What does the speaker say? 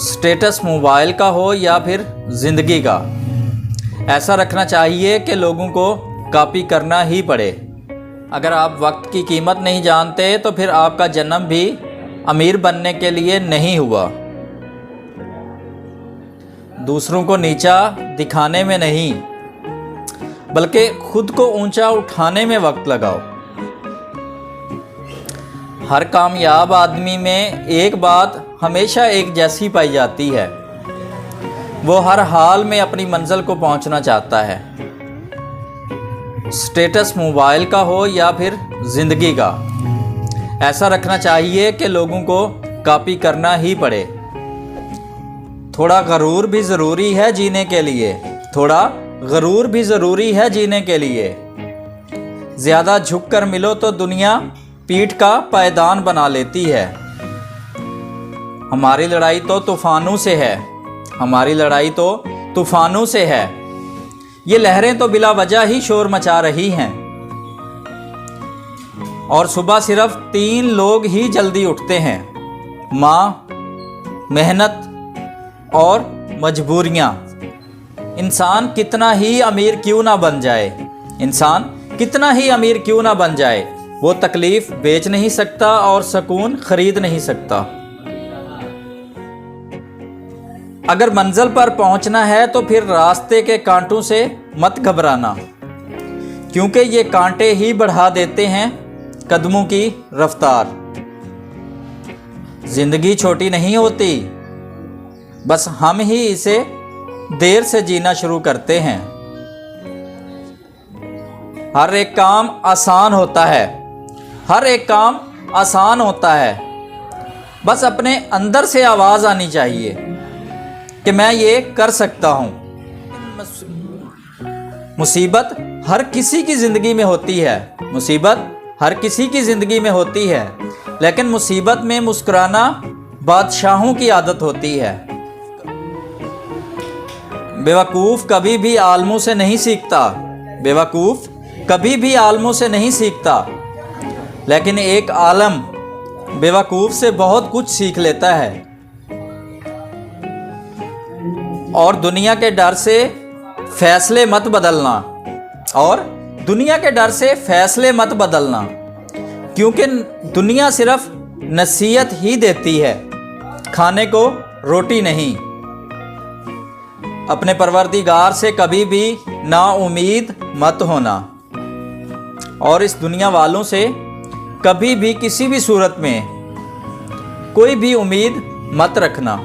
Status mobile का हो या फिर ज़िंदगी का, ऐसा रखना चाहिए कि लोगों को कॉपी करना ही पड़े। अगर आप वक्त की कीमत नहीं जानते तो फिर आपका जन्म भी अमीर बनने के लिए नहीं हुआ। दूसरों को नीचा दिखाने में नहीं, बल्कि खुद को ऊंचा उठाने में वक्त लगाओ। हर कामयाब आदमी में एक बात हमेशा एक जैसी पाई जाती है, वो हर हाल में अपनी मंजिल को पहुंचना चाहता है। स्टेटस मोबाइल का हो या फिर ज़िंदगी का, ऐसा रखना चाहिए कि लोगों को कॉपी करना ही पड़े। थोड़ा गरूर भी ज़रूरी है जीने के लिए, थोड़ा गरूर भी ज़रूरी है जीने के लिए। ज़्यादा झुक कर मिलो तो दुनिया पीठ का पायदान बना लेती है। हमारी लड़ाई तो तूफ़ानों से है, हमारी लड़ाई तो तूफ़ानों से है। ये लहरें तो बिला वजह ही शोर मचा रही हैं। और सुबह सिर्फ 3 लोग ही जल्दी उठते हैं, माँ, मेहनत और मजबूरियाँ। इंसान कितना ही अमीर क्यों ना बन जाए, इंसान कितना ही अमीर क्यों ना बन जाए, वो तकलीफ़ बेच नहीं सकता और सुकून खरीद नहीं सकता। अगर मंजिल पर पहुंचना है तो फिर रास्ते के कांटों से मत घबराना, क्योंकि ये कांटे ही बढ़ा देते हैं कदमों की रफ्तार। जिंदगी छोटी नहीं होती, बस हम ही इसे देर से जीना शुरू करते हैं। हर एक काम आसान होता है, हर एक काम आसान होता है, बस अपने अंदर से आवाज़ आनी चाहिए कि मैं ये कर सकता हूँ। मुसीबत हर किसी की ज़िंदगी में होती है, मुसीबत हर किसी की ज़िंदगी में होती है, लेकिन मुसीबत में मुस्कुराना बादशाहों की आदत होती है। बेवकूफ़ कभी भी आलमों से नहीं सीखता, बेवकूफ़ कभी भी आलमों से नहीं सीखता, लेकिन एक आलम बेवकूफ़ से बहुत कुछ सीख लेता है। और दुनिया के डर से फैसले मत बदलना, और दुनिया के डर से फैसले मत बदलना, क्योंकि दुनिया सिर्फ नसीहत ही देती है, खाने को रोटी नहीं। अपने परवरदिगार से कभी भी नाउमीद मत होना, और इस दुनिया वालों से कभी भी किसी भी सूरत में कोई भी उम्मीद मत रखना।